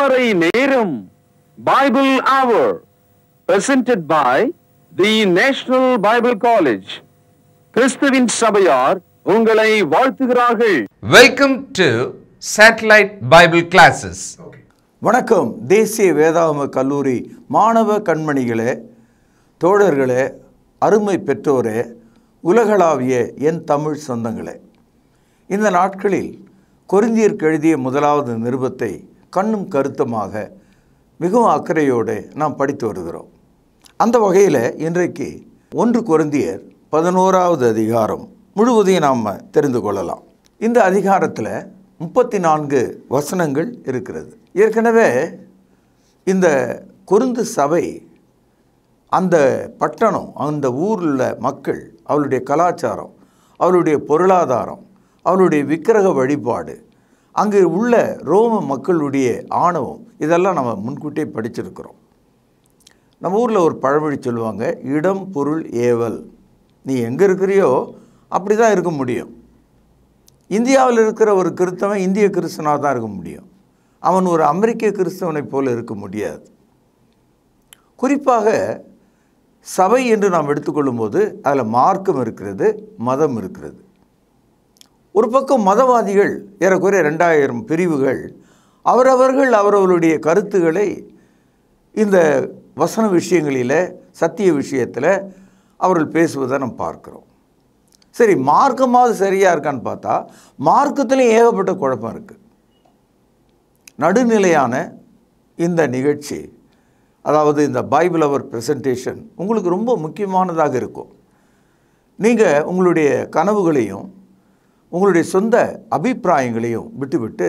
திருமறை நேரம் பைபிள் அவர் presented by the National Bible College. கிறிஸ்துவின் சபையார் உங்களை வாழ்த்துகிறார்கள். Welcome to Satellite Bible Classes. வணக்கம். தேசிய வேதாகம கல்லூரி மாணவ கண்மணிகளே, தோழர்களே, அருமை பெற்றோரே, உலகளாவிய என் தமிழ் சொந்தங்களே, இந்த நாட்களில் கொரிந்தியருக்கு எழுதிய முதலாவது நிருபத்தை கண்ணும் கருத்துமாக மிகவும் அக்கறையோடு நாம் படித்து வருகிறோம். அந்த வகையில் இன்றைக்கு 1 கொரிந்தியர் 11வது அதிகாரம் முழுவதையும் நாம் தெரிந்து கொள்ளலாம். இந்த அதிகாரத்தில் 34 வசனங்கள் இருக்கிறது. ஏற்கனவே இந்த கொரிந்து சபை, அந்த பட்டணம், அந்த ஊரில் உள்ள மக்கள், அவளுடைய கலாச்சாரம், அவளுடைய பொருளாதாரம், அவளுடைய விக்கிரக வழிபாடு, அங்கே உள்ள ரோம மக்களுடைய ஆணவம், இதெல்லாம் நம்ம முன்கூட்டியே படிச்சிருக்கிறோம். நம்ம ஊரில் ஒரு பழமொழி சொல்லுவாங்க, இடம் பொருள் ஏவல். நீ எங்கே இருக்கிறியோ அப்படி தான் இருக்க முடியும். இந்தியாவில் இருக்கிற ஒரு கிறிஸ்தவன் இந்திய கிறிஸ்தவனாக தான் இருக்க முடியும். அவன் ஒரு அமெரிக்க கிறிஸ்தவனை போல் இருக்க முடியாது. குறிப்பாக சபை என்று நாம் எடுத்துக்கொள்ளும்போது அதில் மார்க்கம் இருக்கிறது, மதம் இருக்கிறது. ஒரு பக்கம் மதவாதிகள், ஏறக்குறைய 2000 பிரிவுகள், அவரவர்களுடைய கருத்துக்களை இந்த வசன விஷயங்களில், சத்திய விஷயத்தில் அவர்கள் பேசுவதை நம்ம பார்க்குறோம். சரி, மார்க்கமாவது சரியாக இருக்கான்னு பார்த்தா மார்க்கத்துலேயும் ஏகப்பட்ட குழப்பம் இருக்குது. நடுநிலையான இந்த நிகழ்ச்சி, அதாவது இந்த பைபிள் அவர் ப்ரெசன்டேஷன் உங்களுக்கு ரொம்ப முக்கியமானதாக இருக்கும். நீங்கள் உங்களுடைய கனவுகளையும் உங்களுடைய சொந்த அபிப்பிராயங்களையும் விட்டுவிட்டு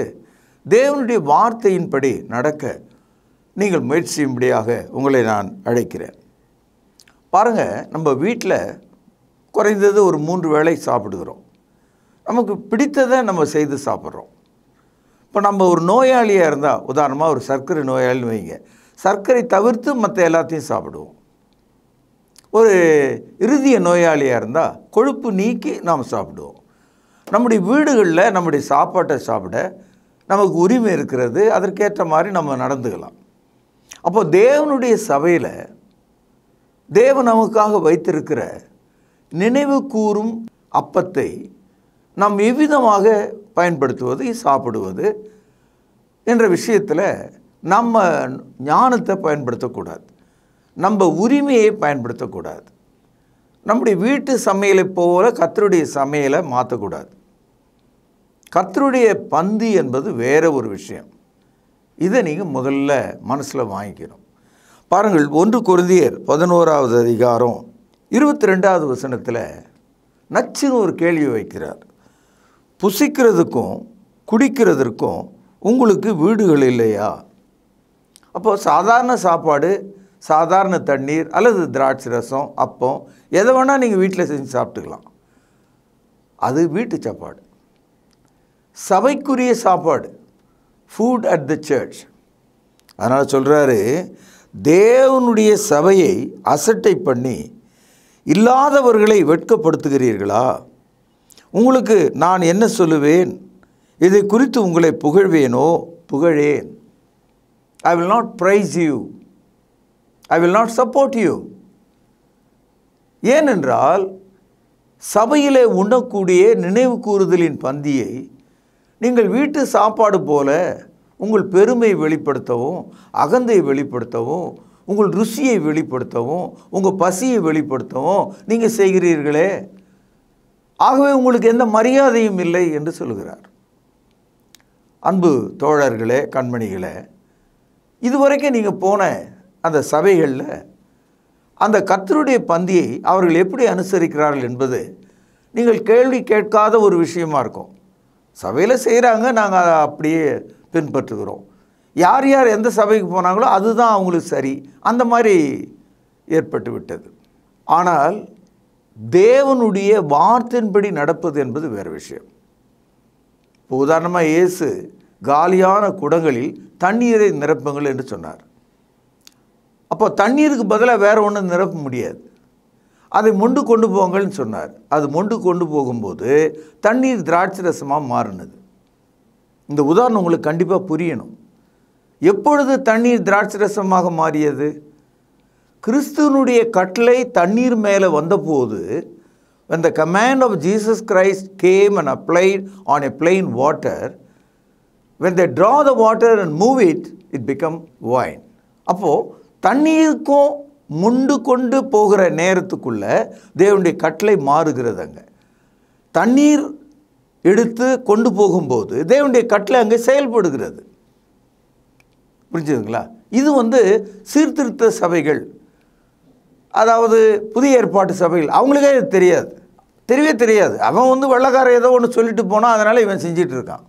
தேவனுடைய வார்த்தையின்படி நடக்க நீங்கள் முயற்சி செய்யும்படியாக உங்களை நான் அழைக்கிறேன். பாருங்கள், நம்ம வீட்டில் குறைந்தது ஒரு 3 வேளை சாப்பிடுகிறோம். நமக்கு பிடித்ததை நம்ம செய்து சாப்பிட்றோம். இப்போ நம்ம ஒரு நோயாளியாக இருந்தால், உதாரணமாக ஒரு சர்க்கரை நோயாளின்னு வைங்க, சர்க்கரை தவிர்த்து மற்ற எல்லாத்தையும் சாப்பிடுவோம். ஒரு இருதய நோயாளியாக இருந்தால் கொழுப்பு நீக்கி நாம் சாப்பிடுவோம். நம்முடைய வீடுகளில் நம்முடைய சாப்பாட்டை சாப்பிட நமக்கு உரிமை இருக்கிறது. அதற்கேற்ற மாதிரி நம்ம நடந்துக்கலாம். அப்போ தேவனுடைய சபையில் தேவன் நமக்காக வைத்திருக்கிற நினைவு கூறும் அப்பத்தை நாம் எவ்விதமாக பயன்படுத்துவது, சாப்பிடுவது என்ற விஷயத்தில் நம்ம ஞானத்தை பயன்படுத்தக்கூடாது, நம்ம உரிமையை பயன்படுத்தக்கூடாது. நம்முடைய வீட்டு சமையலை போல கர்த்தருடைய சமையலை மாற்றக்கூடாது. கர்த்தருடைய பந்தி என்பது வேற ஒரு விஷயம். இதை நீங்கள் முதல்ல மனசில் வாங்கிக்கணும். பாருங்கள், 1 கொரிந்தியர் 11வது அதிகாரம் 22வது வசனத்தில் நச்சுன்னு ஒரு கேள்வி வைக்கிறார். புசிக்கிறதுக்கும் குடிக்கிறதற்கும் உங்களுக்கு வீடுகள் இல்லையா? அப்போது சாதாரண சாப்பாடு, சாதாரண தண்ணீர் அல்லது திராட்சை ரசம், அப்பம், எதை வேணால் நீங்கள் வீட்டில் செஞ்சு சாப்பிட்டுக்கலாம். அது வீட்டு சாப்பாடு. சபைக்குரிய சாப்பாடு, ஃபுட் அட் த சர்ச். அதனால் சொல்கிறாரு, தேவனுடைய சபையை அசட்டை பண்ணி இல்லாதவர்களை வெட்கப்படுத்துகிறீர்களா? உங்களுக்கு நான் என்ன சொல்லுவேன்? இதை குறித்து உங்களை புகழ்வேனோ? புகழேன். I will not praise you, I will not support you. ஏனென்றால் சபையிலே உண்ணக்கூடிய நினைவு கூறுதலின் பந்தியை நீங்கள் வீட்டு சாப்பாடு போல உங்கள் பெருமை வெளிப்படுத்தவும், அகந்தை வெளிப்படுத்தவும், உங்கள் ருசியை வெளிப்படுத்தவும், உங்கள் பசியை வெளிப்படுத்தவும் நீங்கள் செய்கிறீர்களே. ஆகவே உங்களுக்கு எந்த மரியாதையும் இல்லை என்று சொல்கிறார். அன்பு தோழர்களே, கண்மணிகளே, இதுவரைக்கும் நீங்கள் போன அந்த சபைகளில் அந்த கர்த்தருடைய பந்தியை அவர்கள் எப்படி அனுசரிக்கிறார்கள் என்பது நீங்கள் கேள்வி கேட்காத ஒரு விஷயமா இருக்கும். சபையில் செய்கிறாங்க, நாங்கள் அதை அப்படியே பின்பற்றுகிறோம். யார் யார் எந்த சபைக்கு போனாங்களோ அதுதான் அவங்களுக்கு சரி, அந்த மாதிரி ஏற்பட்டு விட்டது. ஆனால் தேவனுடைய வார்த்தையின்படி நடப்பது என்பது வேறு விஷயம். இப்போ உதாரணமாக இயேசு காலியான குடங்களில் தண்ணீரை நிரப்புங்கள் என்று சொன்னார். அப்போ தண்ணீருக்கு பதிலாக வேறு ஒன்றும் நிரப்ப முடியாது. அதை மொண்டு கொண்டு போங்கள்னு சொன்னார். அது மொண்டு கொண்டு போகும்போது தண்ணீர் திராட்சை ரசமாக மாறினது. இந்த உதாரணம் உங்களுக்கு கண்டிப்பாக புரியணும். எப்பொழுது தண்ணீர் திராட்சை ரசமாக மாறியது? கிறிஸ்துவனுடைய கட்டளை தண்ணீர் மேலே வந்தபோது, when the command of Jesus Christ came and applied on a plain water, when they draw the water and move it, it become wine. அப்போது தண்ணீருக்கும் முண்டு கொண்டு போகிற நேரத்துக்குள்ள தேவனுடைய கட்டளை மாறுகிறதுங்க. தண்ணீர் எடுத்து கொண்டு போகும்போது தேவனுடைய கட்டளை அங்கே செயல்படுகிறது. புரிஞ்சுதுங்களா? இது சீர்திருத்த சபைகள், அதாவது புதிய ஏற்பாட்டு சபைகள், அவங்களுக்கே இது தெரியவே தெரியாது. அவன் வெள்ளக்கார ஏதோ ஒன்று சொல்லிட்டு போனால் அதனால் இவன் செஞ்சிட்டு இருக்கான்.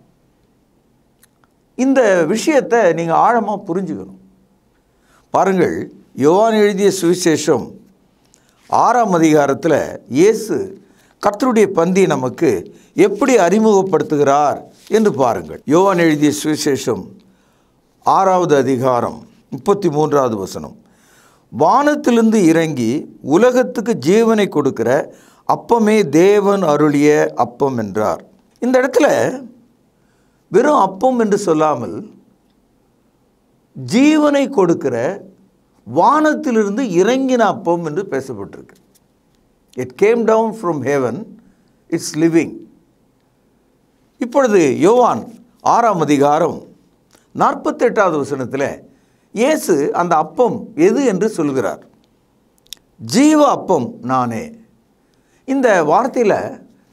இந்த விஷயத்தை நீங்கள் ஆழமாக புரிஞ்சுக்கணும். பாருங்கள், யோவான் எழுதிய சுவிசேஷம் 6ஆம் அதிகாரத்தில் இயேசு கர்த்தருடைய பந்தி நமக்கு எப்படி அறிமுகப்படுத்துகிறார் என்று பாருங்கள். யோவான் எழுதிய சுவிசேஷம் 6வது அதிகாரம் 33வது வசனம். வானத்திலிருந்து இறங்கி உலகத்துக்கு ஜீவனை கொடுக்கிற அப்பமே தேவன் அருளிய அப்பம் என்றார். இந்த இடத்துல வெறும் அப்பம் என்று சொல்லாமல் ஜீவனை கொடுக்கிற வானத்திலிருந்து இறங்கின அப்பம் என்று பேசப்பட்டிருக்கு. It came down from heaven, it's living. இப்பொழுது யோவான் 6ஆம் அதிகாரம் 48வது வசனத்தில் இயேசு அந்த அப்பம் எது என்று சொல்கிறார். ஜீவ அப்பம் நானே. இந்த வார்த்தையில்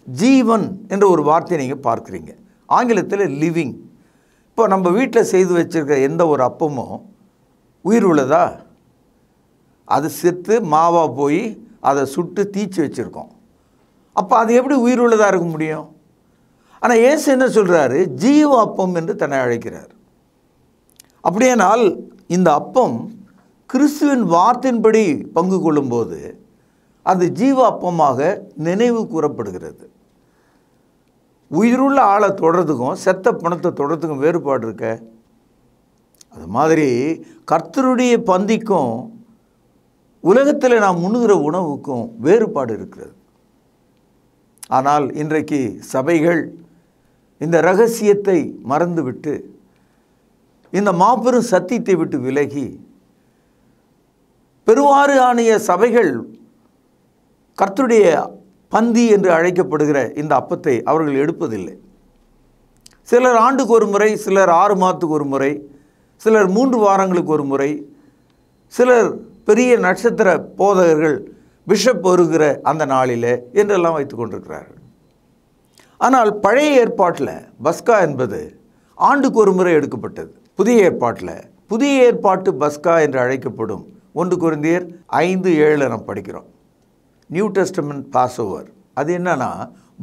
ஜீவன் என்ற ஒரு வார்த்தையை நீங்கள் பார்க்குறீங்க. ஆங்கிலத்தில் லிவிங். இப்போ நம்ம வீட்டில் செய்து வச்சுருக்க எந்த ஒரு அப்பமும் உயிர் உள்ளதா? அது செத்து மாவாக போய் அதை சுட்டு தீச்சு வச்சுருக்கோம். அப்போ அது எப்படி உயிர் உள்ளதாக இருக்க முடியும்? ஆனால் இயேசு என்ன சொல்கிறாரு? ஜீவ அப்பம் என்று தன்னை அழைக்கிறார். அப்படியானால் இந்த அப்பம் கிறிஸ்துவின் வார்த்தையின்படி பங்கு கொள்ளும்போது அது ஜீவ அப்பமாக நினைவு கூறப்படுகிறது. உயிருள்ள ஆளை தொடர்றதுக்கும் செத்த பணத்தை தொடர்றதுக்கும் வேறுபாடு இருக்க. அது மாதிரி கர்த்தருடைய பந்திக்கும் உலகத்தில் நாம் உண்ணுகிற உணவுக்கும் வேறுபாடு இருக்கிறது. ஆனால் இன்றைக்கு சபைகள் இந்த இரகசியத்தை மறந்துவிட்டு இந்த மாபெரும் சத்தியத்தை விட்டு விலகி பெருவாரியான சபைகள் கர்த்தருடைய பந்தி என்று அழைக்கப்படுகிற இந்த அப்பத்தை அவர்கள் எடுப்பதில்லை. சிலர் ஆண்டுக்கு ஒரு முறை, சிலர் 6 மாதத்துக்கு ஒரு முறை, சிலர் 3 வாரங்களுக்கு ஒரு முறை, சிலர் பெரிய நட்சத்திர போதகர்கள் பிஷப் வருகிற அந்த நாளில் என்றெல்லாம் வைத்து கொண்டிருக்கிறார்கள். ஆனால் பழைய ஏற்பாட்டில் பஸ்கா என்பது ஆண்டுக்கு ஒரு முறை எடுக்கப்பட்டது. புதிய ஏற்பாட்டு பஸ்கா என்று அழைக்கப்படும் 1 கொரிந்தியர் 5:7 நாம் படிக்கிறோம். New Testament pass over. அது என்னன்னா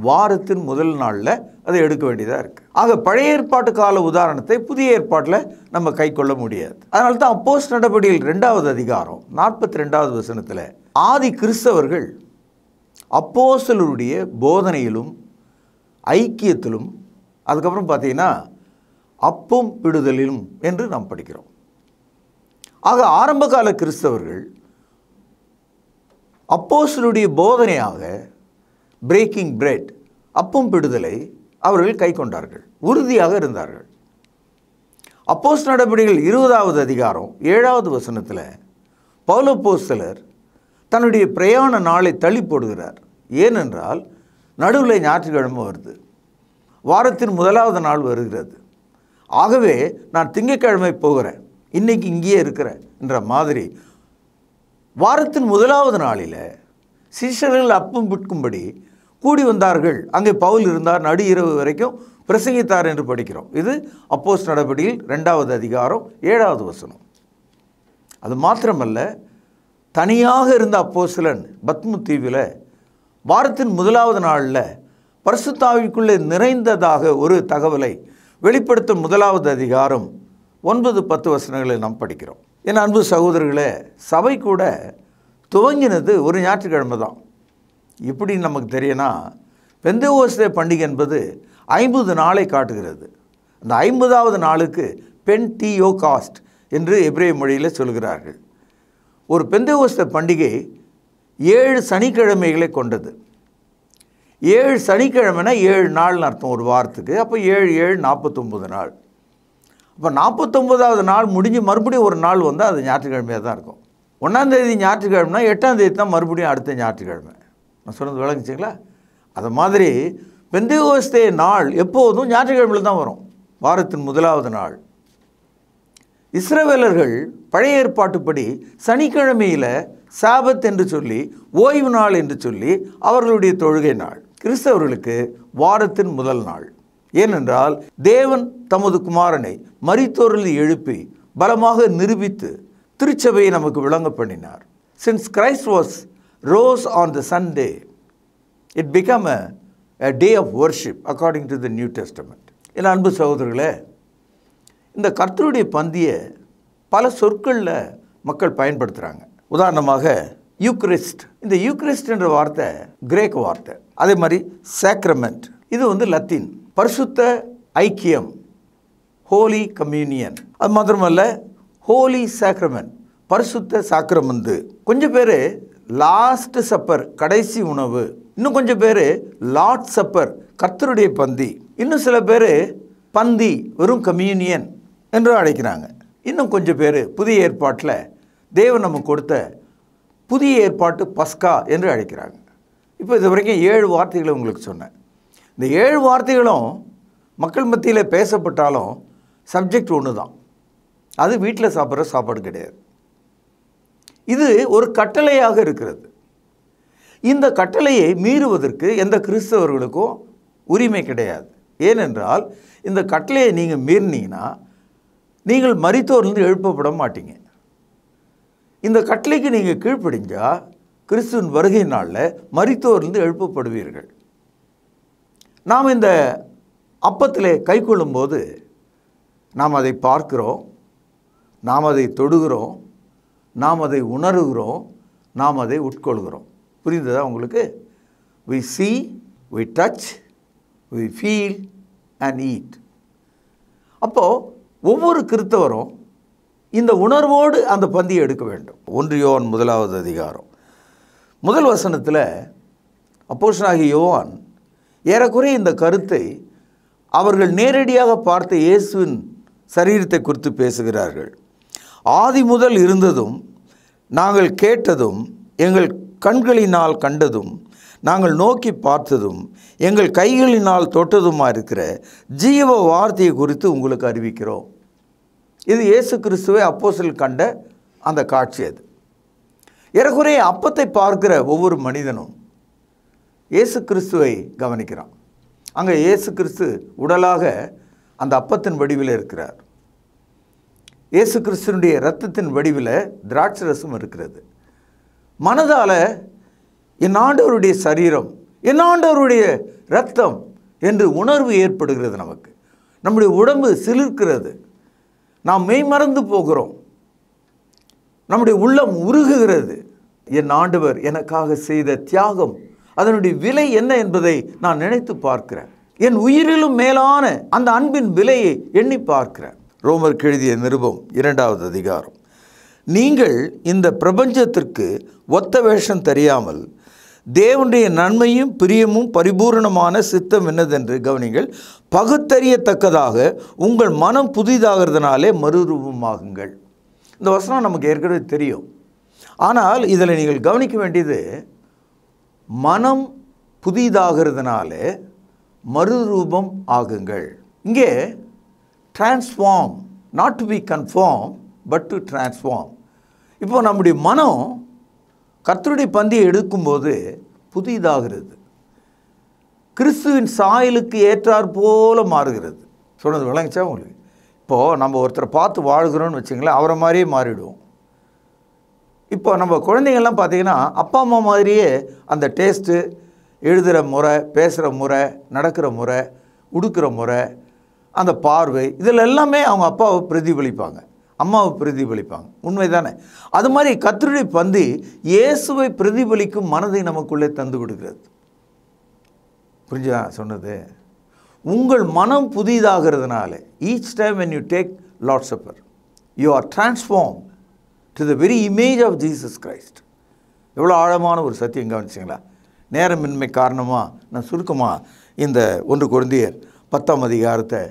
வாரத்தின் முதல் நாளில் அதை எடுக்க வேண்டியதாக இருக்குது. ஆக பழைய ஏற்பாட்டு கால உதாரணத்தை புதிய ஏற்பாட்டில் நம்ம கை கொள்ள முடியாது. அதனால தான் அப்போஸ்தலர் நடபடிகள் 2வது அதிகாரம் 42வது வசனத்தில் ஆதி கிறிஸ்தவர்கள் அப்போஸ்தலருடைய போதனையிலும் ஐக்கியத்திலும் அதுக்கப்புறம் பார்த்தீங்கன்னா அப்பம் பிடுதலிலும் என்று நாம் படிக்கிறோம். ஆக ஆரம்பகால கிறிஸ்தவர்கள் அப்போஸ்தலருடைய போதனையாக பிரேக்கிங் பிரெட், அப்பம் பிடுதலை அவர்கள் கை கொண்டார்கள், உறுதியாக இருந்தார்கள். அப்போஸ்தலர் நடபடிகள் 20வது அதிகாரம் 7வது வசனத்தில் பவுல் அப்போஸ்தலர் தன்னுடைய பிரயாண நாளை தள்ளி போடுகிறார். ஏனென்றால் நடுவில் ஞாயிற்றுக்கிழமை வருது, வாரத்தின் முதலாவது நாள் வருகிறது. ஆகவே நான் திங்கட்கிழமை போகிறேன், இன்னைக்கு இங்கேயே இருக்கிறேன் என்ற மாதிரி வாரத்தின் முதலாவது நாளில் சீஷர்கள் அப்பம் பிட்கும்படி கூடி வந்தார்கள். அங்கே பவுல் இருந்தார், நடு இரவு வரைக்கும் பிரசங்கித்தார் என்று படிக்கிறோம். இது அப்போஸ்தலர் நடபடிகள் 2வது அதிகாரம் 7வது வசனம். அது மாத்திரமல்ல, தனியாக இருந்த அப்போஸ்தலன் பத்மு தீவில் வாரத்தின் முதலாவது நாளில் பரிசுத்த ஆவிக்குள்ளே நிறைந்ததாக ஒரு தகவலை வெளிப்படுத்தும் 1வது அதிகாரம் 9-10 வசனங்களை நாம் படிக்கிறோம். என் அன்பு சகோதரர்களே, சபை கூட துவங்கினது ஒரு ஞாயிற்றுக்கிழமை தான். இப்படி நமக்கு தெரியும்னா, பெந்தேகோஸ்தே பண்டிகை என்பது 50 நாளை காட்டுகிறது. அந்த 50வது நாளுக்கு பென்டியோகாஸ்ட் என்று எபிரேய மொழியில் சொல்கிறார்கள். ஒரு பெந்தேகோஸ்தே பண்டிகை 7 சனிக்கிழமைகளை கொண்டது. 7 சனிக்கிழமைனா 7 நாள்னு அர்த்தம் ஒரு வாரத்துக்கு. அப்போ 7 7 49 நாள். இப்போ 49வது நாள் முடிஞ்சு மறுபடியும் ஒரு நாள் வந்தால் அது ஞாயிற்றுக்கிழமையாக தான் இருக்கும். 1ஆம் தேதி ஞாயிற்றுக்கிழமைனா 8ஆம் தேதி தான் மறுபடியும் அடுத்த ஞாயிற்றுக்கிழமை. நான் சொன்னது விளங்குச்சிங்களா? அது மாதிரி பெந்தேகோஸ்தே நாள் எப்போதும் ஞாயிற்றுக்கிழமையில் தான் வரும், வாரத்தின் முதலாவது நாள். இஸ்ரவேலர்கள் பழைய ஏற்பாட்டுப்படி சனிக்கிழமையில் சாபத் என்று சொல்லி, ஓய்வு நாள் என்று சொல்லி அவர்களுடைய தொழுகை நாள். கிறிஸ்தவர்களுக்கு வாரத்தின் முதல் நாள். ஏனென்றால் தேவன் தமது குமாரனை மரித்தோரில் எழுப்பி பலமாக நிரூபித்து திருச்சபையை நமக்கு விளங்க பண்ணினார். Since Christ was rose on the Sunday, it became a day of worship according to the New Testament. என் அன்பு சகோதரர்களே, இந்த கர்த்தருடைய பந்தியை பல சொற்களில் மக்கள் பயன்படுத்துகிறாங்க. உதாரணமாக யூக்ரிஸ்ட். இந்த யூக்ரிஸ்ட் என்ற வார்த்தை கிரேக்க வார்த்தை. அதே மாதிரி சாக்ரமெண்ட், இது லத்தீன். பரிசுத்த ஐக்கியம், ஹோலி கம்யூனியன். அது மாத்திரமல்ல, ஹோலி சாக்ரமெண்ட், பரிசுத்த சாக்கிரமந்து. கொஞ்சம் பேர் லாஸ்ட் சப்பர், கடைசி உணவு. இன்னும் கொஞ்சம் பேர் லார்ட் சப்பர், கர்த்தருடைய பந்தி. இன்னும் சில பேர் பந்தி, வெறும் கம்யூனியன் என்று அழைக்கிறாங்க. இன்னும் கொஞ்சம் பேர் புதிய ஏற்பாட்டில் தேவன் நமக்கு கொடுத்த புதிய ஏற்பாட்டு பஸ்கா என்று அழைக்கிறாங்க. இப்போ இது வரைக்கும் 7 வார்த்தைகளை உங்களுக்கு சொன்னேன். இந்த 7 வார்த்தைகளும் மக்கள் மத்தியில் பேசப்பட்டாலும் சப்ஜெக்ட் ஒன்று தான். அது வீட்டில் சாப்பிட்ற சாப்பாடு கிடையாது. இது ஒரு கட்டளையாக இருக்கிறது. இந்த கட்டளையை மீறுவதற்கு எந்த கிறிஸ்தவர்களுக்கும் உரிமை கிடையாது. ஏனென்றால் இந்த கட்டளையை நீங்கள் மீறினீங்கன்னா நீங்கள் மரித்தோரிலிருந்து எழுப்பப்பட மாட்டீங்க. இந்த கட்டளைக்கு நீங்கள் கீழ்ப்படிஞ்சால் கிறிஸ்துவின் வருகை நாளில் மரித்தோரிலிருந்து எழுப்பப்படுவீர்கள். நாம் இந்த அப்பத்திலே கை கொள்ளும்போது நாம் அதை பார்க்கிறோம், நாம் அதை தொடுகிறோம், நாம் அதை உணர்கிறோம், நாம் அதை உட்கொள்கிறோம். புரிந்ததா உங்களுக்கு? we see, we touch, we feel and eat. அப்போது ஒவ்வொரு கிறிஸ்தவரும் இந்த உணர்வோடு அந்த பந்தியை எடுக்க வேண்டும். 1 யோவான் 1வது அதிகாரம் 1 வசனத்தில் அப்போஸ்தலனாகிய யோவான் ஏறக்குறைய இந்த கருத்தை அவர்கள் நேரடியாக பார்த்த இயேசுவின் சரீரத்தை குறித்து பேசுகிறார்கள். ஆதி முதல் இருந்ததும், நாங்கள் கேட்டதும், எங்கள் கண்களினால் கண்டதும், நாங்கள் நோக்கி பார்த்ததும், எங்கள் கைகளினால் தொட்டதுமாக இருக்கிற ஜீவ வார்த்தையை குறித்து உங்களுக்கு அறிவிக்கிறோம். இது இயேசு கிறிஸ்துவை அப்போஸ்தலர்கள் கண்ட அந்த காட்சி. அது ஏறக்குறைய அப்பத்தை பார்க்கிற ஒவ்வொரு மனிதனும் இயேசு கிறிஸ்துவை கவனிக்கிறான். அங்கே இயேசு கிறிஸ்து உடலாக அந்த அப்பத்தின் வடிவில் இருக்கிறார். இயேசு கிறிஸ்துனுடைய இரத்தத்தின் வடிவில் திராட்சை ரசம் இருக்கிறது. மனதால் என் ஆண்டவருடைய சரீரம், என் ஆண்டவருடைய இரத்தம் என்று உணர்வு ஏற்படுகிறது. நமக்கு நம்முடைய உடம்பு சிலிர்க்கிறது, நாம் மெய்மறந்து போகிறோம், நம்முடைய உள்ளம் உருகுகிறது. என் ஆண்டவர் எனக்காக செய்த தியாகம், அதனுடைய விலை என்ன என்பதை நான் நினைத்து பார்க்கிறேன். என் உயிரிலும் மேலான அந்த அன்பின் விலையை எண்ணி பார்க்கிறேன். ரோமருக்கு எழுதிய நிருபம் 2வது அதிகாரம். நீங்கள் இந்த பிரபஞ்சத்திற்கு ஒத்த வேஷம் தெரியாமல் தேவனுடைய நன்மையும் பிரியமும் பரிபூரணமான சித்தம் என்னதென்று கவனிங்கள். பகுத்தறியத்தக்கதாக உங்கள் மனம் புதிதாகிறதுனாலே மறுரூபமாகுங்கள். இந்த வசனம் நமக்கு ஏற்கனவே தெரியும். ஆனால் இதில் நீங்கள் கவனிக்க வேண்டியது, மனம் புதிதாகிறதுனாலே மறுரூபம் ஆகுங்கள். இங்கே transform, not to be conform but to transform. இப்போ நம்முடைய மனம் கர்த்தருடைய பந்தியை எடுக்கும்போது புதிதாகிறது, கிறிஸ்துவின் சாயலுக்கு ஏற்றாற் போல மாறுகிறது. சொன்னது விளங்கிச்சா உங்களுக்கு? இப்போது நம்ம ஒருத்தரை பார்த்து வாழ்கிறோன்னு வச்சுங்களேன், அவரை மாதிரியே மாறிடுவோம். இப்போ நம்ம குழந்தைங்கள்லாம் பார்த்திங்கன்னா அப்பா அம்மா மாதிரியே அந்த டேஸ்ட்டு, எழுதுகிற முறை, பேசுகிற முறை, நடக்கிற முறை, உடுக்கிற முறை, அந்த பார்வை, இதில் எல்லாமே அவங்க அப்பாவை பிரதிபலிப்பாங்க, அம்மாவை பிரதிபலிப்பாங்க. உண்மை தானே? அது மாதிரி கர்த்தருடைய பந்தி இயேசுவை பிரதிபலிக்கும் மனதை நமக்குள்ளே தந்து விடுகிறது. புரிஞ்சா சொன்னது? உங்கள் மனம் புதிதாகிறதுனால, each time when you take Lord's Supper, you are transformed to the very image of Jesus Christ. எவ்வளோ ஆழமான ஒரு சத்தியம் கவனிச்சிங்களா? நேரமின்மை காரணமாக நான் சுருக்கமாக இந்த 1 கொரிந்தியர் 10ஆம் அதிகாரத்தை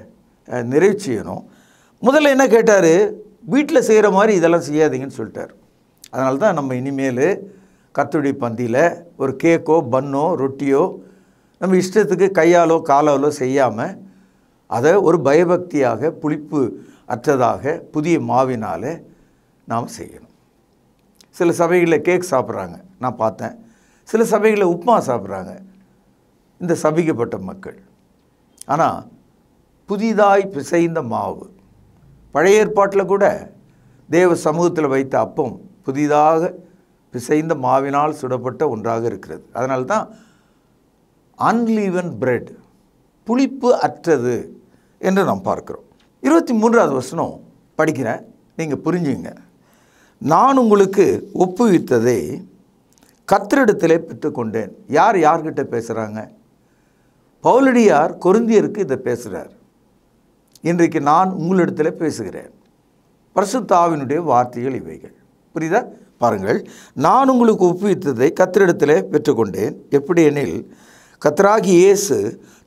நிறைவு செய்யணும். முதல்ல என்ன கேட்டார்? வீட்டில் செய்கிற மாதிரி இதெல்லாம் செய்யாதீங்கன்னு சொல்லிட்டார். அதனால தான் நம்ம இனிமேல் கர்த்தருடைய பந்தியில் ஒரு கேக்கோ பன்னோ ரொட்டியோ நம்ம இஷ்டத்துக்கு கையாலோ காலாலோ செய்யாமல் அதை ஒரு பயபக்தியாக புளிப்பு அற்றதாக புதிய மாவினால் நாம் செய்யணும். சில சபைகளில் கேக் சாப்பிட்றாங்க, நான் பார்த்தேன். சில சபைகளில் உப்புமா சாப்பிட்றாங்க இந்த சபிக்கப்பட்ட மக்கள். ஆனால் புதிதாய் பிசைந்த மாவு, பழைய ஏற்பாட்டில் கூட தேவ சமூகத்தில் வைத்த அப்பம் புதிதாக பிசைந்த மாவினால் சுடப்பட்ட ஒன்றாக இருக்கிறது. அதனால தான் அன்லீவன் பிரெட், புளிப்பு அற்றது என்று நாம் பார்க்கிறோம். 23வது வசனம் படிக்கிறேன், நீங்கள் புரிஞ்சுங்க. நான் உங்களுக்கு ஒப்புவித்ததை கர்த்தரிடத்திலே பெற்றுக்கொண்டேன். யார் யார்கிட்ட பேசுகிறாங்க? பவுலடியார் கொரிந்தியருக்கு இதை பேசுகிறார். இன்றைக்கு நான் உங்களிடத்தில் பேசுகிறேன். பரிசுத்த ஆவியினுடைய வார்த்தைகள் இவைகள். புரியுதா? பாருங்கள், நான் உங்களுக்கு ஒப்புவித்ததை கர்த்தரிடத்திலே பெற்றுக்கொண்டேன். எப்படி எனில், கர்த்தராகிய இயேசு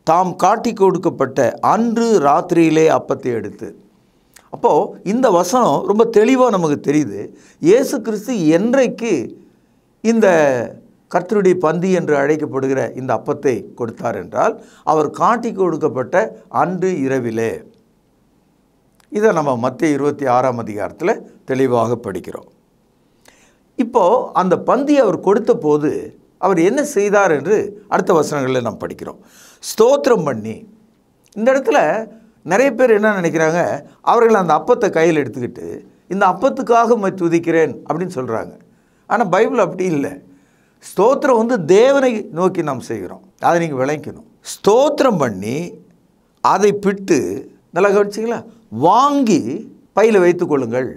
தாம் காட்டி கொடுக்கப்பட்ட அன்று ராத்திரியிலே அப்பத்தை எடுத்து. அப்போது இந்த வசனம் ரொம்ப தெளிவாக நமக்கு தெரியுது. இயேசு கிறிஸ்து என்றைக்கு இந்த கர்த்தருடைய பந்தி என்று அழைக்கப்படுகிற இந்த அப்பத்தை கொடுத்தார் என்றால், அவர் காட்டி கொடுக்கப்பட்ட அன்று இரவிலே. இதை நம்ம மத்தேயு 26ஆம் அதிகாரத்தில் தெளிவாக படிக்கிறோம். இப்போது அந்த பந்தி அவர் கொடுத்த போது அவர் என்ன செய்தார் என்று அடுத்த வசனங்களில் நாம் படிக்கிறோம். ஸ்தோத்திரம் பண்ணி. இந்த இடத்துல நிறைய பேர் என்ன நினைக்கிறாங்க, அவர்கள் அந்த அப்பத்தை கையில் எடுத்துக்கிட்டு இந்த அப்பத்துக்காக துதிக்கிறேன் அப்படின்னு சொல்கிறாங்க. ஆனால் பைபிள் அப்படி இல்லை. ஸ்தோத்திரம் தேவனை நோக்கி நாம் செய்கிறோம். அதை நீங்கள் விளக்கணும். ஸ்தோத்திரம் பண்ணி அதை பிட்டு, நல்லா கவனிச்சிங்களா, வாங்கி பையில் வைத்துக்கொள்ளுங்கள்,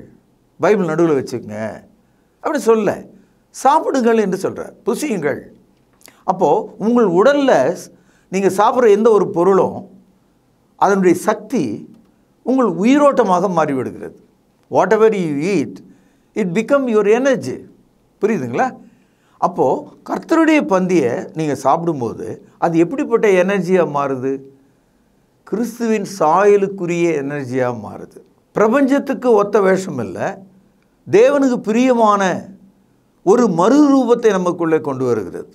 பைபிள் நடுவில் வச்சுக்கோங்க அப்படி சொல்ல, சாப்பிடுங்கள் என்று சொல்கிறார். புசியுங்கள். அப்போது உங்கள் உடலில் நீங்கள் சாப்பிட்ற எந்த ஒரு பொருளும் அதனுடைய சக்தி உங்கள் உயிரோட்டமாக மாறிவிடுகிறது. What ever you eat, it become your energy. புரியுதுங்களா? அப்போது கர்த்தருடைய பந்தியை நீங்கள் சாப்பிடும்போது அது எப்படிப்பட்ட எனர்ஜியாக மாறுது? கிறிஸ்துவின் சாயலுக்குரிய எனர்ஜியாக மாறுது. பிரபஞ்சத்துக்கு ஒத்த வேஷம் இல்லை, தேவனுக்கு பிரியமான ஒரு மறுரூபத்தை நமக்குள்ளே கொண்டு வருகிறது.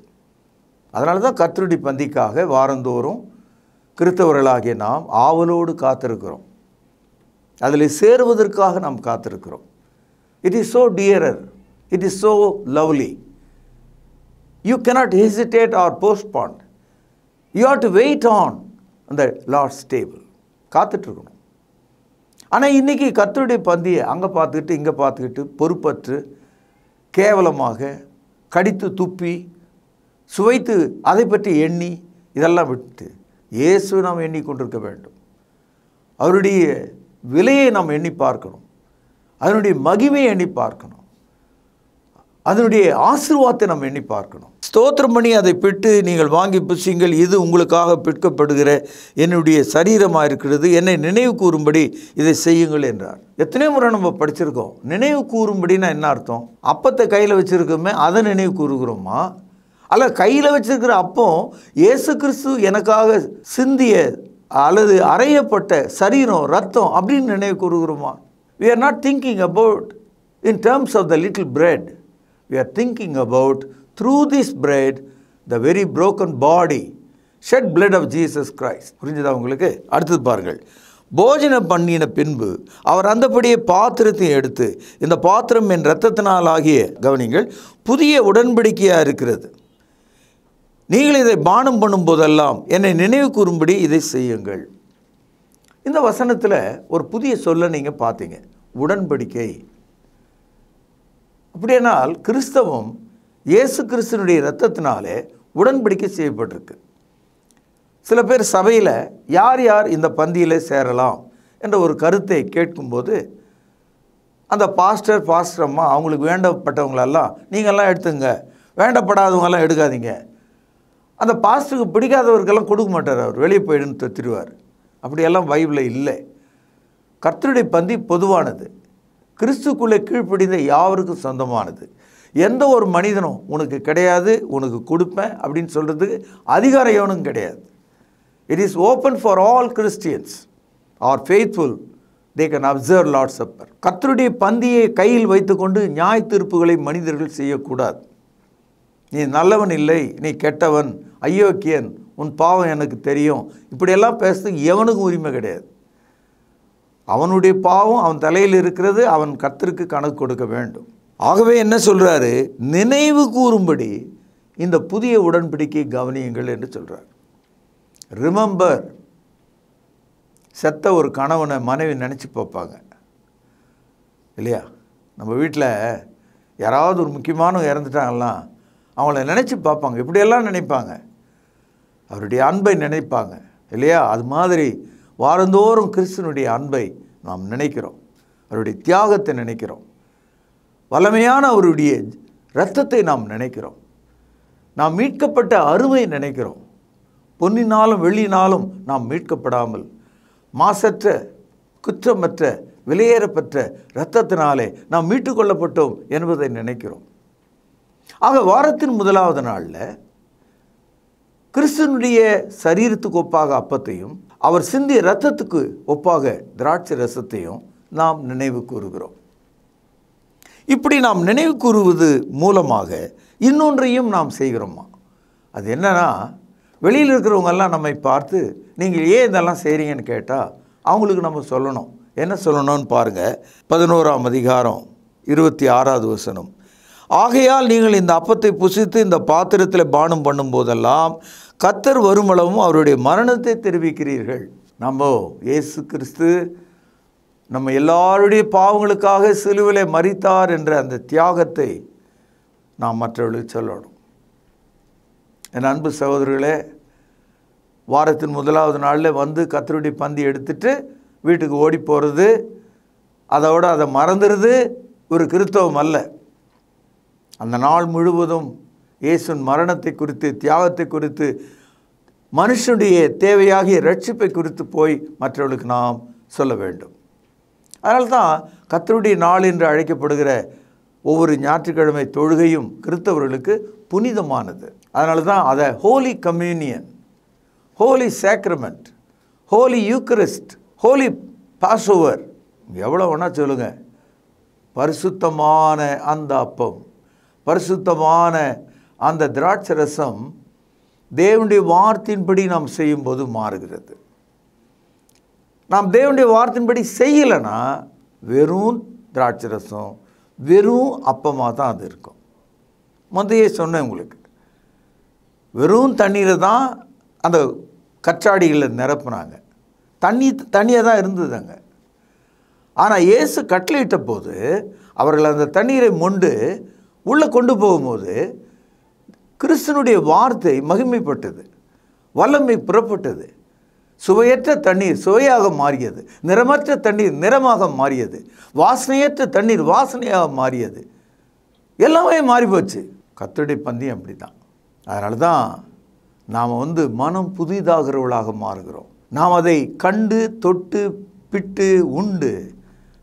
அதனால தான் கர்த்தருடைய பந்திக்காக வாரந்தோறும் கிறிஸ்தவர்களாகிய நாம் ஆவலோடு காத்திருக்கிறோம். அதில் சேருவதற்காக நாம் காத்திருக்கிறோம். It is so dearer, it is so lovely. You cannot hesitate or postpone. You have to wait on the Lord's table. காத்துட்ருக்கணும். ஆனால் இன்றைக்கி கர்த்தருடைய பந்தியை அங்கே பார்த்துக்கிட்டு இங்கே பார்த்துக்கிட்டு பொறுப்பற்று கேவலமாக கடித்து துப்பி சுவைத்து அதை பற்றி எண்ணி இதெல்லாம் விட்டு இயேசு நாம் எண்ணிக்கொண்டிருக்க வேண்டும். அவருடைய விலையை நாம் எண்ணி பார்க்கணும், அதனுடைய மகிமையை எண்ணி பார்க்கணும், அதனுடைய ஆசீர்வாதத்தை நாம் எண்ணி பார்க்கணும். ஸ்தோத்திரம் பண்ணி அதை பிட்டு நீங்கள் வாங்கி புசியுங்கள், இது உங்களுக்காக பிற்கப்படுகிற என்னுடைய சரீரமாக இருக்கிறது, என்னை நினைவு கூறும்படி இதை செய்யுங்கள் என்றார். எத்தனையோ முறை நம்ம படிச்சிருக்கோம். நினைவு கூறும்படின்னா என்ன அர்த்தம்? அப்பத்தை கையில் வச்சுருக்கோமே அதை நினைவு கூறுகிறோமா? அல்ல, கையில் வச்சிருக்கிற அப்போ இயேசு கிறிஸ்து எனக்காக சிந்திய அல்லது அறையப்பட்ட சரீரம் ரத்தம் அப்படின்னு நினைவு கூறுகிறோமா? We are not thinking about in terms of the little bread. We are thinking about through this bread the very broken body, shed blood of Jesus Christ. புரிஞ்சுதா உங்களுக்கு? அடுத்தது பாருங்கள். போஜனம் பண்ணின பின்பு அவர் அந்தபடியே பாத்திரத்தை எடுத்து, இந்த பாத்திரம் என் இரத்தத்தினால் ஆகிய, கவனிங்கள், புதிய உடன்படிக்கையாக இருக்கிறது, நீங்கள் இதை பானம் பண்ணும் போதெல்லாம் என்னை நினைவு கூறும்படி இதை செய்யுங்கள். இந்த வசனத்தில் ஒரு புதிய சொல்ல நீங்கள் பார்த்தீங்க, உடன்படிக்கை. அப்படியானால் கிறிஸ்தவம் இயேசு கிறிஸ்துனுடைய இரத்தத்தினாலே உடன்படிக்கை செய்யப்பட்டிருக்கு. சில பேர் சபையில் யார் யார் இந்த பந்தியில் சேரலாம் என்ற ஒரு கருத்தை கேட்கும்போது அந்த பாஸ்டர் அம்மா அவங்களுக்கு வேண்டப்பட்டவங்களெல்லாம் நீங்கள்லாம் எடுத்துங்க, வேண்டப்படாதவங்கெல்லாம் எடுக்காதீங்க. அந்த பாஸ்டருக்கு பிடிக்காதவருக்கெல்லாம் கொடுக்க மாட்டார், அவர் வெளியே போயிடுன்னு தத்திடுவார். அப்படியெல்லாம் பைபிளில் இல்லை. கர்த்தருடைய பந்தி பொதுவானது, கிறிஸ்துக்குள்ளே கீழ்ப்படிந்த யாவருக்கும் சொந்தமானது. எந்த ஒரு மனிதனும் உனக்கு கிடையாது, உனக்கு கொடுப்பேன் அப்படின்னு சொல்கிறதுக்கு அதிகாரம் எவனும் கிடையாது. It is open for all Christians R faithful they can observe Lord's Supper. கர்த்தருடைய பந்தியை கையில் வைத்துக்கொண்டு நியாய தீர்ப்புகளை மனிதர்கள் செய்யக்கூடாது. நீ நல்லவன் இல்லை, நீ கெட்டவன், அயோக்கியன், உன் பாவம் எனக்கு தெரியும், இப்படியெல்லாம் பேசுறதுக்கு எவனுக்கும் உரிமை கிடையாது. அவனுடைய பாவம் அவன் தலையில் இருக்கிறது, அவன் கர்த்தருக்கு கணக்கு கொடுக்க வேண்டும். ஆகவே என்ன சொல்றாரு, நினைவு கூறும்படி இந்த புதிய உடன்படிக்கை கவனியுங்கள் என்று சொல்றார். ரிமெம்பர். செத்த ஒரு கணவனை மனைவி நினச்சி பார்ப்பாங்க இல்லையா? நம்ம வீட்டில் யாராவது ஒரு முக்கியமானவங்க இறந்துட்டாங்கன்னா அவங்கள நினச்சி பார்ப்பாங்க, இப்படியெல்லாம் நினைப்பாங்க, அவருடைய அன்பை நினைப்பாங்க இல்லையா? அது மாதிரி வாரந்தோறும் கிறிஸ்துவனுடைய அன்பை நாம் நினைக்கிறோம், அவருடைய தியாகத்தை நினைக்கிறோம், வல்லமையான அவருடைய இரத்தத்தை நாம் நினைக்கிறோம், நாம் மீட்கப்பட்ட அருமை நினைக்கிறோம். பொன்னினாலும் வெள்ளினாலும் நாம் மீட்கப்படாமல் மாசற்ற குற்றமற்ற விலையேறப்பட்ட இரத்தத்தினாலே நாம் மீட்டுக்கொள்ளப்பட்டோம் என்பதை நினைக்கிறோம். ஆக வாரத்தின் முதலாவது நாளில் கிறிஸ்துவனுடைய சரீரத்துக்கு ஒப்பாக அப்பத்தையும் அவர் சிந்திய இரத்தத்துக்கு ஒப்பாக திராட்சை ரசத்தையும் நாம் நினைவு கூறுகிறோம். இப்படி நாம் நினைவு கூறுவது மூலமாக இன்னொன்றையும் நாம் செய்கிறோமா? அது என்னன்னா, வெளியில் இருக்கிறவங்கெல்லாம் நம்மை பார்த்து நீங்கள் ஏன் இதெல்லாம் செய்கிறீங்கன்னு கேட்டால் அவங்களுக்கு நம்ம சொல்லணும். என்ன சொல்லணும்னு பாருங்கள். 11ஆம் அதிகாரம் 26வது வசனம். ஆகையால் நீங்கள் இந்த அப்பத்தை புசித்து இந்த பாத்திரத்தில் பானம் பண்ணும்போதெல்லாம் கர்த்தர் வருமளவும் அவருடைய மரணத்தை தெரிவிக்கிறீர்கள். நம்ம இயேசு கிறிஸ்து நம்ம எல்லாருடைய பாவங்களுக்காக சிலுவிலே மரித்தார் என்ற அந்த தியாகத்தை நாம் மற்றவர்களுக்கு சொல்லணும். என் அன்பு சகோதரர்களே, வாரத்தின் முதலாவது நாளில் வந்து கர்த்தருடைய பந்தி எடுத்துட்டு வீட்டுக்கு ஓடி போகிறது, அதோடு அதை மறந்துடுது ஒரு கிறிஸ்தவம் அல்ல. அந்த நாள் முழுவதும் இயேசுவின் மரணத்தை குறித்து, தியாகத்தை குறித்து, மனுஷனுடைய தேவையாகிய ரட்சிப்பை குறித்து போய் மற்றவர்களுக்கு நாம் சொல்ல வேண்டும். அதனால்தான் கர்த்தருடைய நாள் என்று அழைக்கப்படுகிற ஒவ்வொரு ஞாயிற்றுக்கிழமை தொழுகையும் கிறிஸ்தவர்களுக்கு புனிதமானது. அதனால தான் அதை holy communion, holy sacrament, holy Eucharist, holy Passover, எவ்வளோ வேணால் சொல்லுங்கள். பரிசுத்தமான அந்த அப்பம், பரிசுத்தமான அந்த திராட்சை ரசம் தேவனுடைய வார்த்தையின்படி நாம் செய்யும்போது மாறுகிறது. நாம் தேவனுடைய வார்த்தையின்படி செய்யலைன்னா வெறும் திராட்சை ரசம், வெறும் அப்பமாக தான் அது இருக்கும். முந்தையே சொன்னேன் உங்களுக்கு, வெறும் தண்ணீரை தான் அந்த கற்றாடிகளில் நிரப்புனாங்க, தண்ணியாக தான் இருந்ததுங்க. ஆனால் இயேசு கட்டளையிட்ட போது அவர்கள் அந்த தண்ணீரை மொண்டு உள்ளே கொண்டு போகும்போது கிறிஸ்துவனுடைய வார்த்தை மகிமைப்பட்டது, வல்லமை புறப்பட்டது. சுவையற்ற தண்ணீர் சுவையாக மாறியது, நிறமற்ற தண்ணீர் நிறமாக மாறியது, வாசனையற்ற தண்ணீர் வாசனையாக மாறியது, எல்லாமே மாறி போச்சு. கர்த்தருடைய பந்தியம் அப்படி தான். அதனால தான் நாம் மனம் புதிதாகிறவர்களாக மாறுகிறோம். நாம் அதை கண்டு தொட்டு பிட்டு உண்டு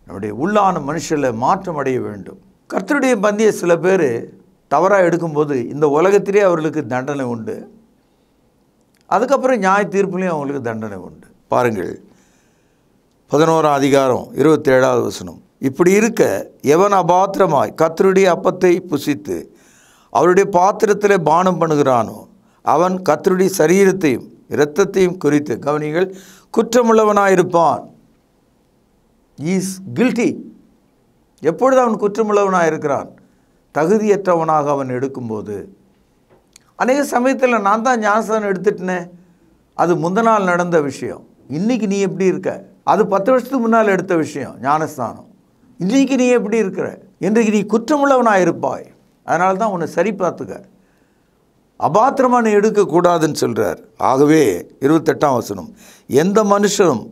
நம்முடைய உள்ளான மனுஷனில் மாற்றம் அடைய வேண்டும். கர்த்தருடைய பந்தியை சில பேர் தவறாக எடுக்கும்போது இந்த உலகத்திலே அவர்களுக்கு தண்டனை உண்டு, அதுக்கப்புறம் நியாய தீர்ப்புலையும் அவங்களுக்கு தண்டனை உண்டு. பாருங்கள், 11ஆம் அதிகாரம் 27வது வசனம். இப்படி இருக்க எவன் அபாத்திரமாய் கர்த்தருடைய அப்பத்தை புசித்து அவருடைய பாத்திரத்தில் பானம் பண்ணுகிறானோ அவன் கர்த்தருடைய சரீரத்தையும் இரத்தத்தையும் குறித்து கவனிங்கள் குற்றமுள்ளவனாயிருப்பான். Is guilty. எப்பொழுது அவன் குற்றமுள்ளவனாக இருக்கிறான்? தகுதியற்றவனாக அவன் எடுக்கும்போது. அநேக சமயத்தில் நான் தான் ஞானஸ்தானம் எடுத்துட்டேனே, அது முந்த நாள் நடந்த விஷயம், இன்றைக்கி நீ எப்படி இருக்க? அது 10 வருஷத்துக்கு முன்னால் எடுத்த விஷயம் ஞானஸ்தானம், இன்றைக்கி நீ எப்படி இருக்கிற? இன்றைக்கு நீ குற்றமுள்ளவனாக இருப்பாய். அதனால தான் உன்னை சரி பார்த்துக்க, அபாத்திரமான எடுக்கக்கூடாதுன்னு சொல்கிறார். ஆகவே 28ஆம் வசனம், எந்த மனுஷனும்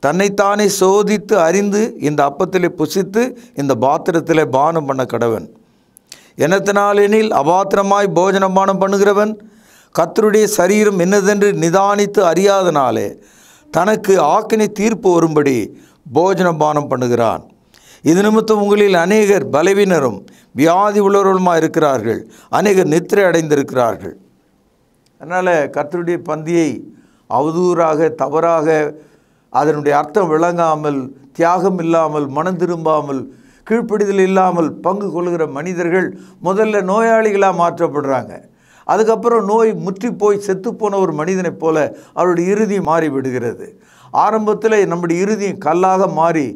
தன்னைத்தானே சோதித்து அறிந்து இந்த அப்பத்திலே புசித்து இந்த பாத்திரத்திலே பானம் பண்ண கடவன். என்னத்தினாலெனில் அபாத்திரமாய் போஜனபானம் பண்ணுகிறவன் கர்த்தருடைய சரீரம் என்னதென்று நிதானித்து அறியாதனாலே தனக்கு ஆக்கினை தீர்ப்பு வரும்படி போஜனபானம் பண்ணுகிறான். இது நிமித்தம் உங்களில் அநேகர் பலவீனரும் வியாதி உள்ளவர்களுமாக இருக்கிறார்கள், அநேகர் நித்திரை அடைந்திருக்கிறார்கள். அதனால் கர்த்தருடைய பந்தியை அவதூறாக தவறாக அதனுடைய அர்த்தம் விளங்காமல், தியாகம் இல்லாமல், மனம் திரும்பாமல், கீழ்ப்படிதல் இல்லாமல் பங்கு கொள்கிற மனிதர்கள் முதல்ல நோயாளிகளாக மாற்றப்படுறாங்க. அதுக்கப்புறம் நோய் முற்றி போய் செத்துப்போன ஒரு மனிதனைப் போல அவருடைய இறுதி மாறிவிடுகிறது. ஆரம்பத்தில் நம்முடைய இறுதியும் கல்லாக மாறி,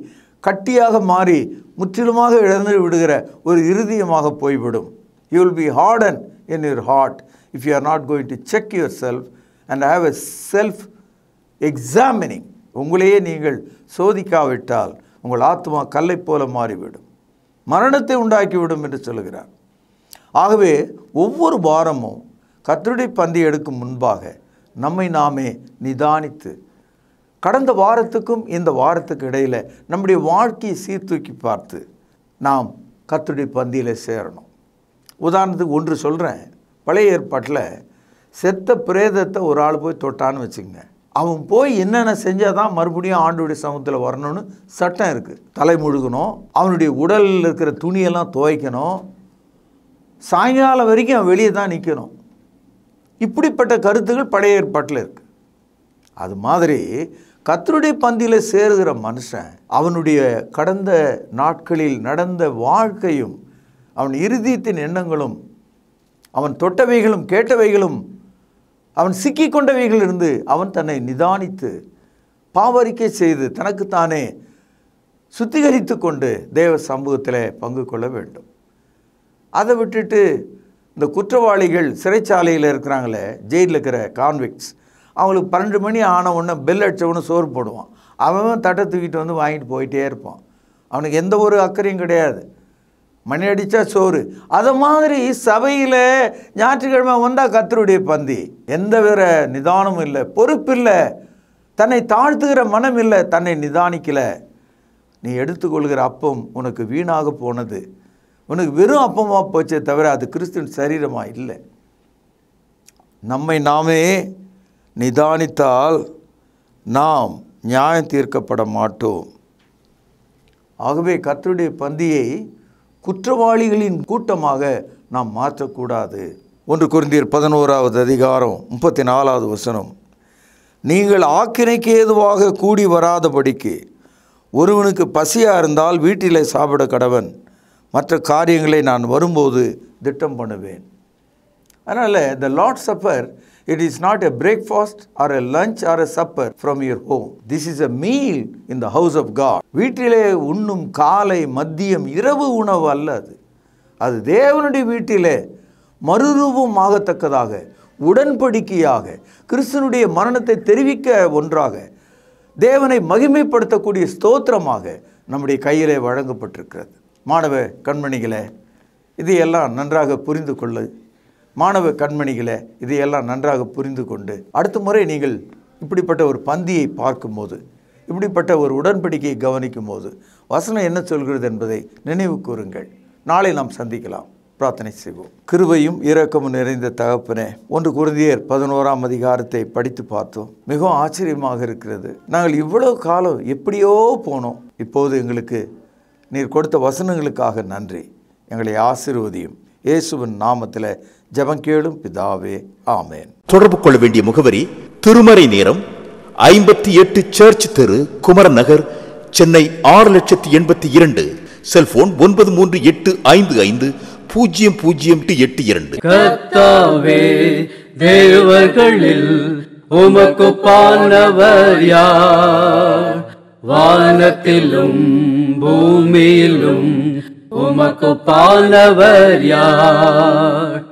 கட்டியாக மாறி, முற்றிலுமாக இழந்து விடுகிற ஒரு இறுதியமாக போய்விடும். You will be hardened in your heart if you are not going to check yourself and have a self-examining. உங்களையே நீங்கள் சோதிக்காவிட்டால் உங்கள் ஆத்மா கல்லை போல மாறிவிடும், மரணத்தை உண்டாக்கிவிடும் என்று சொல்கிறார். ஆகவே ஒவ்வொரு வாரமும் கர்த்தருடைய பந்தி எடுக்கும் முன்பாக நம்மை நாமே நிதானித்து, கடந்த வாரத்துக்கும் இந்த வாரத்துக்கு இடையில் நம்முடைய வாழ்க்கையை சீர்தூக்கி பார்த்து நாம் கர்த்தருடைய பந்தியில் சேரணும். உதாரணத்துக்கு ஒன்று சொல்கிறேன். பழைய ஏற்பாட்டில் செத்த பிரேதத்தை ஒரு ஆள் போய் தொட்டான்னு வச்சுக்கங்க, அவன் போய் என்னென்ன செஞ்சால் தான் மறுபடியும் ஆண்டோடைய சமூகத்தில் வரணும்னு சட்டம் இருக்குது. தலை முழுகணும், அவனுடைய உடலில் இருக்கிற துணியெல்லாம் துவைக்கணும், சாயங்காலம் வரைக்கும் அவன் வெளியே தான் நிற்கணும். இப்படிப்பட்ட கருத்துக்கள் பழைய ஏற்பாட்டில் இருக்குது. அது மாதிரி கர்த்தருடைய பந்தியில் சேருகிற மனுஷன் அவனுடைய கடந்த நாட்களில் நடந்த வாழ்க்கையும், அவன் இருதயத்தின் எண்ணங்களும், அவன் தொட்டவைகளும் கேட்டவைகளும், அவன் சிக்கி கொண்டவைகளிலிருந்து அவன் தன்னை நிதானித்து பாவரிக்கை செய்து தனக்குத்தானே சுத்திகரித்து கொண்டு தேவ சமூகத்தில் பங்கு கொள்ள வேண்டும். அதை விட்டுட்டு இந்த குற்றவாளிகள் சிறைச்சாலையில் இருக்கிறாங்களே, ஜெயிலில் இருக்கிற கான்விக்ட்ஸ், அவங்களுக்கு 12 மணி ஆன உடனே பெல் அடித்தவொடனே சோறு போடுவான். அவன் தட்டை தூக்கிட்டு வந்து வாங்கிட்டு போயிட்டே இருப்பான். அவனுக்கு எந்த ஒரு அக்கறையும் கிடையாது. மணி அடித்தா சோறு. அது மாதிரி சபையில் ஞாயிற்றுக்கிழமை வந்தால் கர்த்தருடைய பந்தி, எந்த வேற நிதானமும் இல்லை, பொறுப்பு இல்லை, தன்னை தாழ்த்துகிற மனம் இல்லை, தன்னை நிதானிக்கலை. நீ எடுத்துக்கொள்கிற அப்பம் உனக்கு வீணாக போனது, உனக்கு வெறும் அப்பமாக போச்சே தவிர அது கிறிஸ்துவின் சரீரமாக இல்லை. நம்மை நாமே நிதானித்தால் நாம் நியாயம் தீர்க்கப்பட மாட்டோம். ஆகவே கர்த்தருடைய பந்தியை குற்றவாளிகளின் கூட்டமாக நாம் மாற்றக்கூடாது. 1 கொரிந்தியர் 11:34 நீங்கள் ஆக்கினைக்கு ஏதுவாக கூடி வராதபடிக்கு ஒருவனுக்கு பசியாக இருந்தால் வீட்டிலே சாப்பிட கடவன், மற்ற காரியங்களை நான் வரும்போது திட்டம் பண்ணுவேன். அதனால் the Lord's Supper, it is not a breakfast or a lunch or a supper from your home. This is a meal in the house of God. வீட்டிலே உண்ணும் காலை, மதியம், இரவு உணவு அல்ல அது. அது தேவனுடைய வீட்டிலே மறுரூபமாகத்தக்கதாக, உடன்படிக்கையாக, கிறிஸ்துனுடைய மரணத்தை தெரிவிக்க ஒன்றாக, தேவனை மகிமைப்படுத்தக்கூடிய ஸ்தோத்திரமாக நம்முடைய கையிலே வழங்கப்பட்டிருக்கிறது. மாணவ கண்மணிகளே, இதையெல்லாம் நன்றாக புரிந்து கொள்ள, மாணவ கண்மணிகளை இதையெல்லாம் நன்றாக புரிந்து கொண்டு அடுத்த முறை நீங்கள் இப்படிப்பட்ட ஒரு பந்தியை பார்க்கும்போது, இப்படிப்பட்ட ஒரு உடன்படிக்கையை கவனிக்கும் போது வசனம் என்ன சொல்கிறது என்பதை நினைவு கூறுங்கள். நாளை நாம் சந்திக்கலாம். பிரார்த்தனை செய்வோம். கிருபையும் இரக்கமும் நிறைந்த தகப்பனே, 1 கொரிந்தியர் 11 படித்து பார்த்தோம். மிகவும் ஆச்சரியமாக இருக்கிறது. நாங்கள் இவ்வளவு காலம் எப்படியோ போனோம். இப்போது எங்களுக்கு நீர் கொடுத்த வசனங்களுக்காக நன்றி. எங்களை ஆசீர்வதியும். இயேசுவின் நாமத்தில் ஜெபம் கேளும் பிதாவே, ஆமென். தொடர்பு கொள்ள வேண்டிய முகவரி: திருமறை நேரம், 58 சர்ச் தெரு, குமரன் நகர், சென்னை 6,82,000. செல்போன் 9385500882. கர்த்தாவே, தேவர்களில் உமக்குப்பானவர் யார்? வானத்திலும் பூமியிலும் உமக்குப்பானவர் யார்?